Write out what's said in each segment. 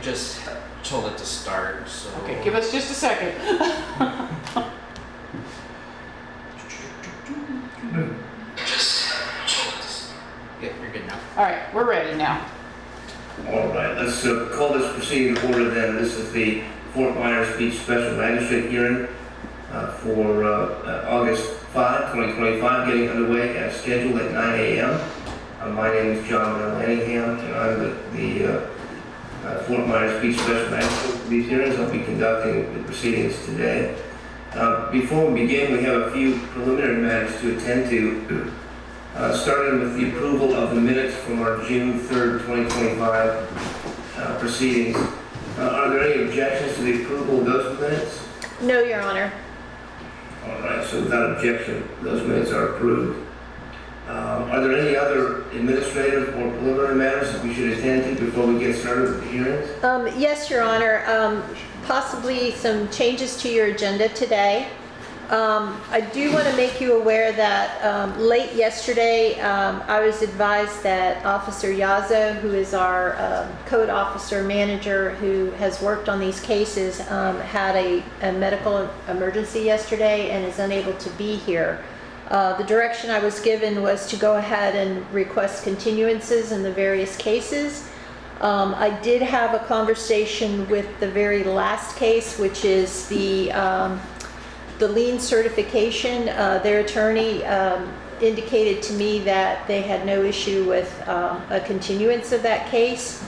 just told it to start, so. Okay, give us just a second. Yeah, you're good now. All right, we're ready now. All right, let's call this proceeding to order then. This is the Fort Myers Beach Special Magistrate hearing for August 5, 2025, getting underway as scheduled at 9 a.m. My name is John Lanningham, and I'm the Fort Myers Beach Special Magistrate for these hearings. I'll be conducting the proceedings today. Before we begin, we have a few preliminary matters to attend to. Starting with the approval of the minutes from our June 3rd, 2025 proceedings. Are there any objections to the approval of those minutes? No, Your Honor. All right, so without objection, those minutes are approved. Are there any other administrative or preliminary matters that we should attend to before we get started with the hearings? Yes, Your Honor. Possibly some changes to your agenda today. I do want to make you aware that late yesterday I was advised that Officer Yazo, who is our code officer manager who has worked on these cases, had a medical emergency yesterday and is unable to be here. The direction I was given was to go ahead and request continuances in the various cases. I did have a conversation with the very last case, which is the lien certification. Their attorney indicated to me that they had no issue with a continuance of that case.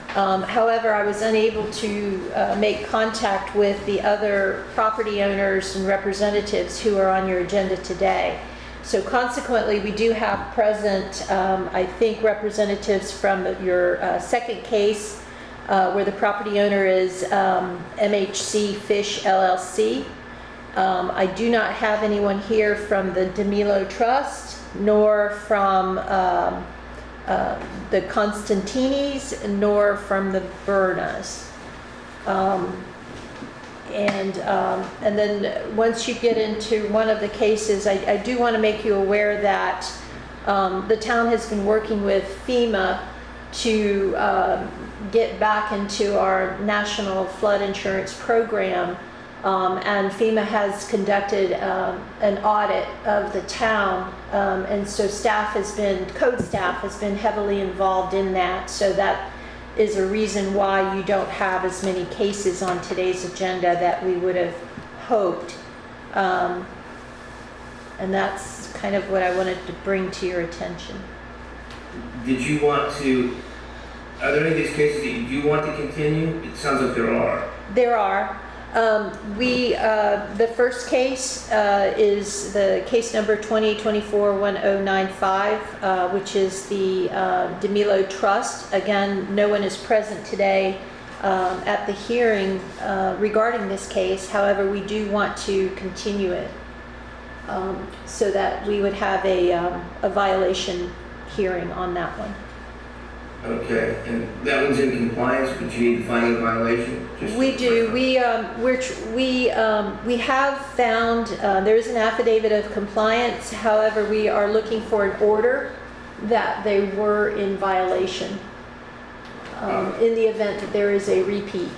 However, I was unable to make contact with the other property owners and representatives who are on your agenda today. So consequently, we do have present, I think, representatives from your second case where the property owner is MHC Fish LLC. I do not have anyone here from the DeMilo Trust, nor from the Constantinis, nor from the Bernas. And then once you get into one of the cases, I do want to make you aware that the town has been working with FEMA to get back into our national flood insurance program. And FEMA has conducted an audit of the town, and so code staff has been heavily involved in that. So that is a reason why you don't have as many cases on today's agenda that we would have hoped. And that's kind of what I wanted to bring to your attention. Did you want to, are there any of these cases that you do want to continue? It sounds like there are. There are. The first case is the case number 2024-1095, which is the DeMilo Trust. Again, no one is present today at the hearing regarding this case. However, we do want to continue it so that we would have a violation hearing on that one. Okay, and that one's in compliance, but you need to find a violation? We do. We have found there is an affidavit of compliance. However, we are looking for an order that they were in violation in the event that there is a repeat.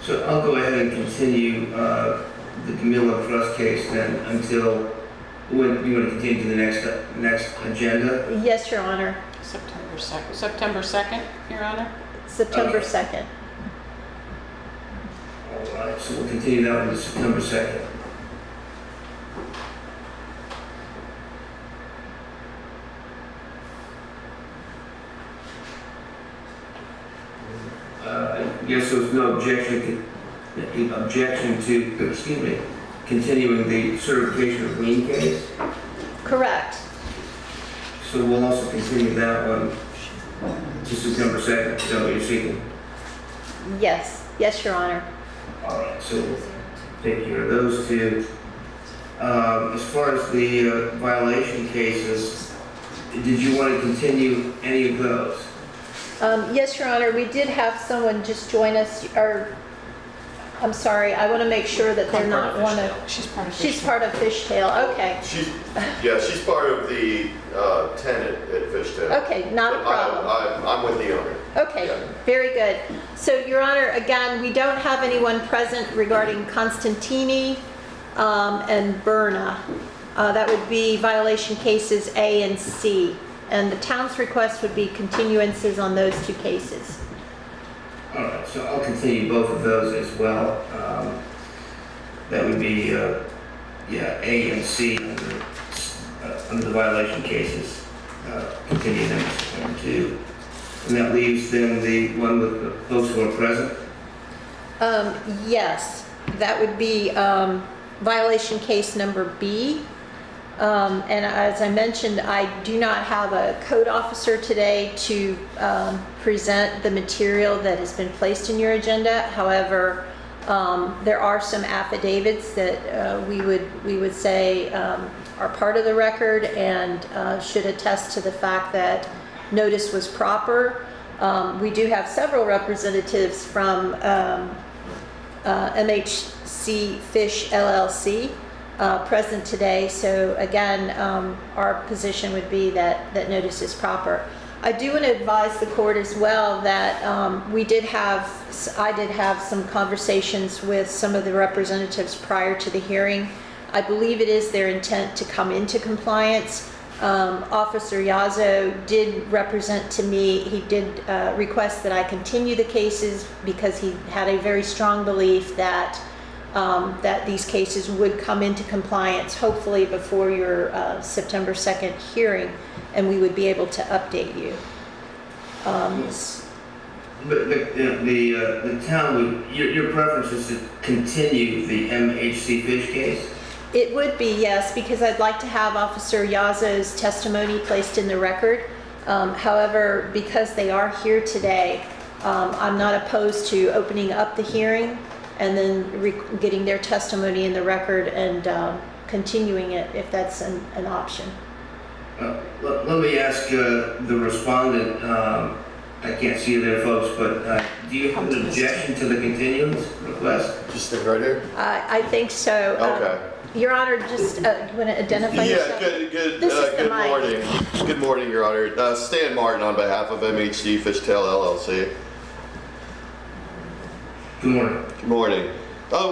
So I'll go ahead and continue the DeMilo Trust case then until when you want to continue to the next agenda? Yes, Your Honor. September 2nd, Your Honor? September 2nd. All right, so we'll continue that one to September 2nd. I guess there's no objection to, excuse me, continuing the certification of lien case? Correct. So we'll also continue that one to September 2nd. Is that what you're seeking? Yes. Yes, Your Honor. All right, so we'll take care of those two. As far as the violation cases, did you want to continue any of those? Yes, Your Honor. We did have someone just join us, or I'm sorry, I want to make sure that they're not one of... She's part of Fishtail. She's part of Fishtail, okay. She's part of the tenant at Fishtail. Okay, not a problem. I'm with the owner. Okay, very good. So, Your Honor, again, we don't have anyone present regarding Constantini and Berna. That would be violation cases A and C. And the town's request would be continuances on those two cases. All right, so I'll continue both of those as well. That would be, yeah, A and C under the violation cases. Continue them to September 2. And that leaves then the one with the folks who are present. Yes, that would be violation case number B. And as I mentioned, I do not have a code officer today to present the material that has been placed in your agenda. However, there are some affidavits that we would say are part of the record and should attest to the fact that notice was proper. We do have several representatives from MHC Fish LLC present today. So again, our position would be that notice is proper. I do want to advise the court as well that I did have some conversations with some of the representatives prior to the hearing. I believe it is their intent to come into compliance. Officer Yazzo did represent to me, he did request that I continue the cases because he had a very strong belief that these cases would come into compliance hopefully before your September 2nd hearing, and we would be able to update you. But the town would, your preference is to continue the MHC Fish case? It would be, yes, because I'd like to have Officer Yazzo's testimony placed in the record. However, because they are here today, I'm not opposed to opening up the hearing and then getting their testimony in the record and continuing it if that's an option. Let me ask the respondent, I can't see you there, folks, but do you have an objection to the continuance request? Just stay right here? I think so. Okay. Your Honor, just you want to identify yourself? Yeah, good mic. morning. Good morning, Your Honor. Stan Martin on behalf of MHC Fishtail LLC. Good morning. Good morning.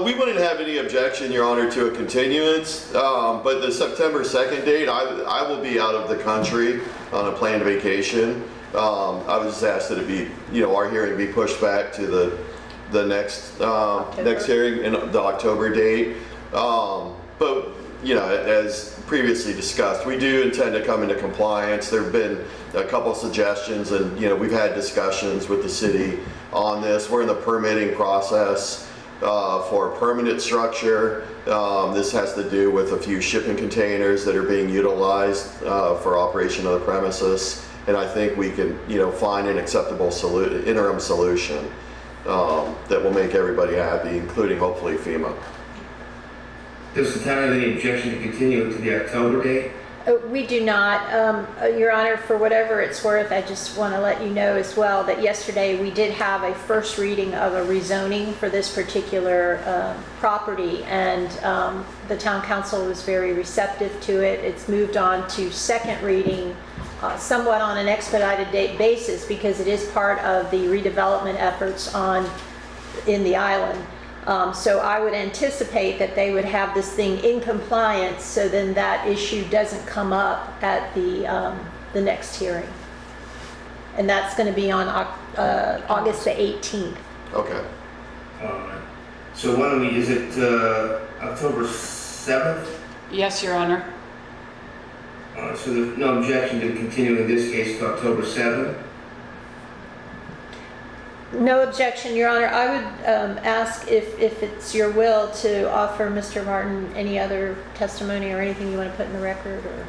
We wouldn't have any objection, Your Honor, to a continuance, but the September 2nd date, I will be out of the country on a planned vacation. I was just asked that it be, our hearing be pushed back to the next hearing in the October date. But, as previously discussed, we do intend to come into compliance. There have been a couple suggestions and, we've had discussions with the city on this. We're in the permitting process for a permanent structure. This has to do with a few shipping containers that are being utilized for operation of the premises. And I think we can, find an acceptable interim solution that will make everybody happy, including hopefully FEMA. Does the town have any objection to continue to the October date? We do not. Your Honor, for whatever it's worth, I just want to let you know as well that yesterday we did have a first reading of a rezoning for this particular property, and the town council was very receptive to it. It's moved on to second reading somewhat on an expedited date basis because it is part of the redevelopment efforts in the island. So I would anticipate that they would have this thing in compliance, so then that issue doesn't come up at the next hearing. And that's going to be on August the 18th. Okay. All right. So why don't we, is it October 7th? Yes, Your Honor. All right, so there's no objection to continuing this case to October 7th? No objection, Your Honor. I would ask if it's your will to offer Mr. Martin any other testimony or anything you want to put in the record, or?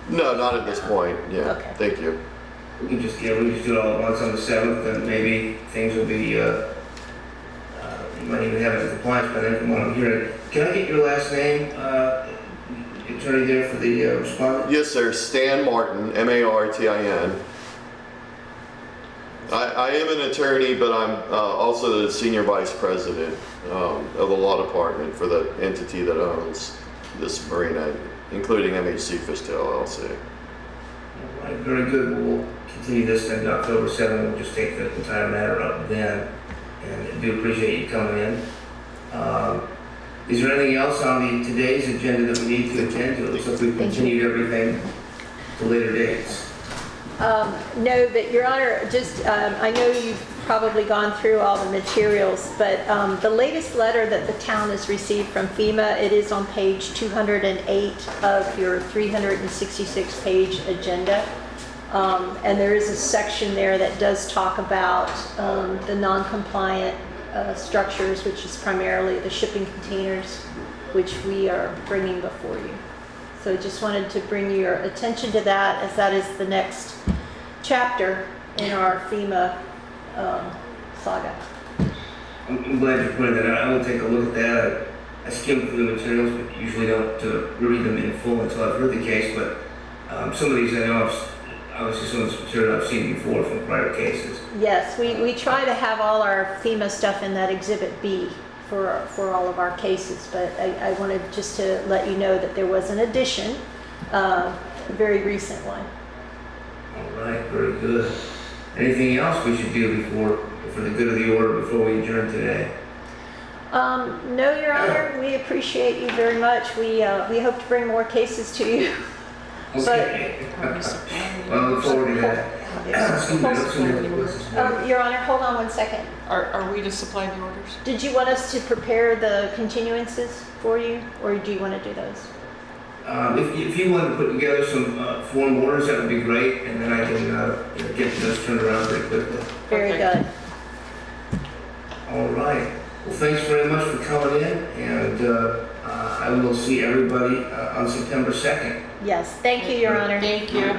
No, not at this point. Yeah. Okay. Thank you. We can just do it all at once on the 7th, and maybe things will be, you might even have it in compliance by then from what I'm hearing. Can I get your last name, attorney there for the respondent? Yes, sir. Stan Martin, M-A-R-T-I-N. I am an attorney, but I'm also the senior vice president of the law department for the entity that owns this marina, including MHC Fishtail LLC. All right, very good. We'll continue this then to October 7th. We'll just take the entire matter up then. And I do appreciate you coming in. Is there anything else on today's agenda that we need to attend to? It looks like we've continued everything to later dates. No, but Your Honor, just, I know you've probably gone through all the materials, but the latest letter that the town has received from FEMA, it is on page 208 of your 366-page agenda. And there is a section there that does talk about the non-compliant structures, which is primarily the shipping containers, which we are bringing before you. So I just wanted to bring your attention to that, as that is the next chapter in our FEMA saga. I'm glad you pointed that out. I will take a look at that. I skimmed through the materials, but usually don't read them in full until I've heard the case. But some of these I know obviously some of this material I've seen before from prior cases. Yes, we try to have all our FEMA stuff in that Exhibit B for all of our cases, but I wanted just to let you know that there was an addition, a very recent one. All right, very good. Anything else we should do for the good of the order before we adjourn today? No, Your Honor, we appreciate you very much. We hope to bring more cases to you. Okay. Well, I look forward to that. Your Honor, hold on one second. Are we to supply the orders? Did you want us to prepare the continuances for you, or do you want to do those? If you want to put together some form orders, that would be great, and then I can get those turned around pretty quickly. Very Okay. good. All right. Well, thanks very much for coming in, and I will see everybody on September 2nd. Yes, thank you, Your Honor. Thank you.